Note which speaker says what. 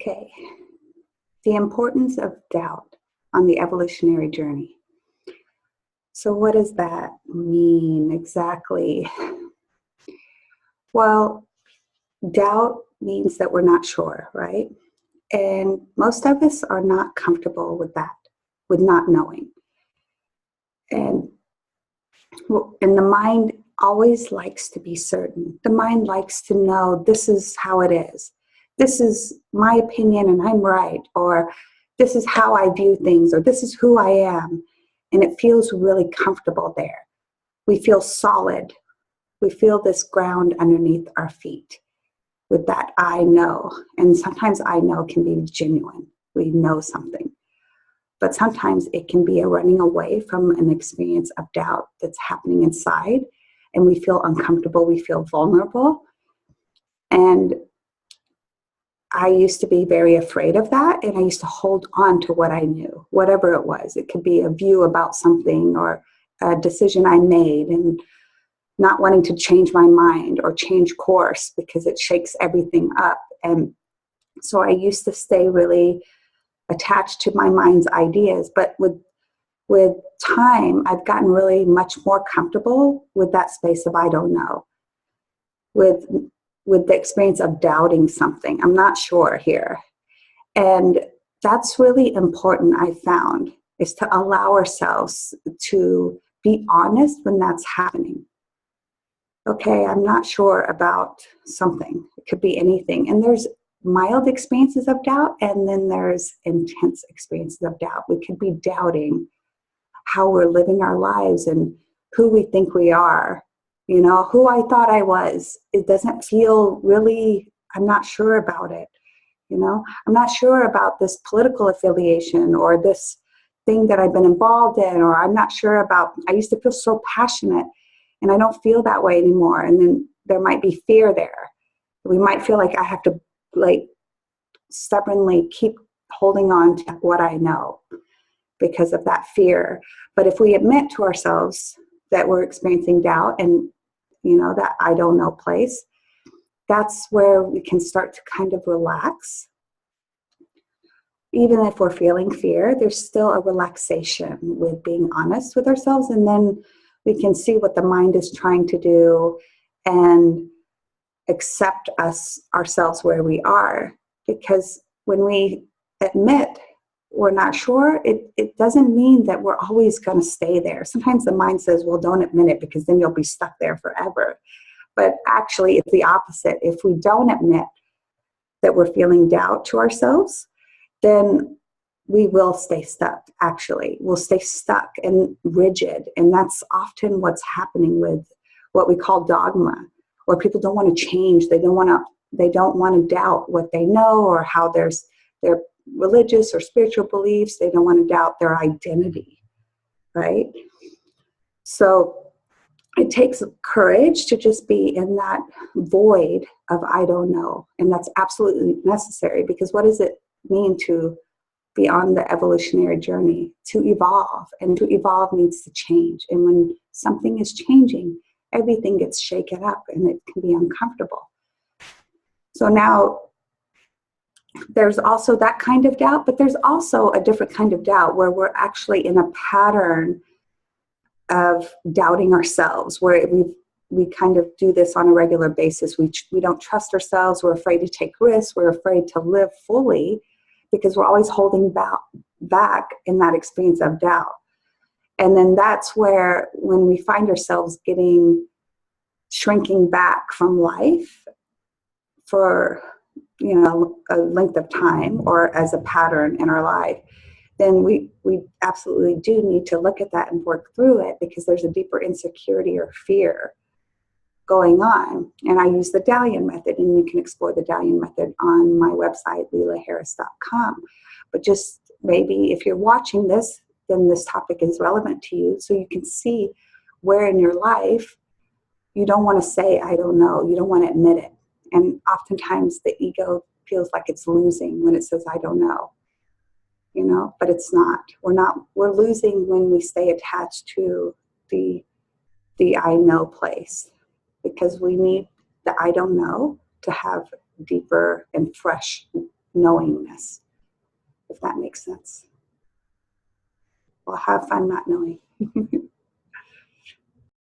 Speaker 1: Okay, the importance of doubt on the evolutionary journey. So what does that mean exactly? Well, doubt means that we're not sure, right? And most of us are not comfortable with that, with not knowing. And the mind always likes to be certain. The mind likes to know this is how it is. This is my opinion and I'm right, or this is how I view things, or this is who I am. And it feels really comfortable there. We feel solid. We feel this ground underneath our feet with that I know. And sometimes I know can be genuine. We know something. But sometimes it can be a running away from an experience of doubt that's happening inside. And we feel uncomfortable. We feel vulnerable. And I used to be very afraid of that. And I used to hold on to what I knew, whatever it was. It could be a view about something or a decision I made and not wanting to change my mind or change course because it shakes everything up. And so I used to stay really attached to my mind's ideas. But with time, I've gotten really much more comfortable with that space of I don't know. With the experience of doubting something. I'm not sure here. And that's really important, I found, is to allow ourselves to be honest when that's happening. Okay, I'm not sure about something. It could be anything. And there's mild experiences of doubt, and then there's intense experiences of doubt. We could be doubting how we're living our lives and who we think we are. You know, who I thought I was. It doesn't feel really, I'm not sure about it. You know, I'm not sure about this political affiliation or this thing that I've been involved in, or I'm not sure about, I used to feel so passionate and I don't feel that way anymore. And then there might be fear there. We might feel like I have to stubbornly keep holding on to what I know because of that fear. But if we admit to ourselves that we're experiencing doubt and, that I don't know place, that's where we can start to kind of relax. Even if we're feeling fear, there's still a relaxation with being honest with ourselves. And then we can see what the mind is trying to do and accept ourselves where we are. Because when we admit we're not sure, it doesn't mean that we're always going to stay there. Sometimes the mind says, well, don't admit it because then you'll be stuck there forever. But actually, it's the opposite. If we don't admit that we're feeling doubt to ourselves, then we will stay stuck, actually. We'll stay stuck and rigid. And that's often what's happening with what we call dogma, where people don't want to change. They don't want to doubt what they know or how their religious or spiritual beliefs. They don't want to doubt their identity, right? So it takes courage to just be in that void of I don't know. And that's absolutely necessary, because what does it mean to be on the evolutionary journey? To evolve. And to evolve means to change. And when something is changing, everything gets shaken up and it can be uncomfortable. So now there's also that kind of doubt, but there's also a different kind of doubt where we're actually in a pattern of doubting ourselves, where we kind of do this on a regular basis. We don't trust ourselves. We're afraid to take risks. We're afraid to live fully because we're always holding back in that experience of doubt. And then that's where, when we find ourselves shrinking back from life for a length of time or as a pattern in our life, then we absolutely do need to look at that and work through it, because there's a deeper insecurity or fear going on. And I use the Dalian method, and you can explore the Dalian method on my website, leelaharris.com. But just maybe if you're watching this, then this topic is relevant to you, so you can see where in your life you don't want to say, I don't know. You don't want to admit it. And oftentimes the ego feels like it's losing when it says, I don't know. But it's not. We're losing when we stay attached to the I know place, because we need the I don't know to have deeper and fresh knowingness, if that makes sense. Well, have fun not knowing.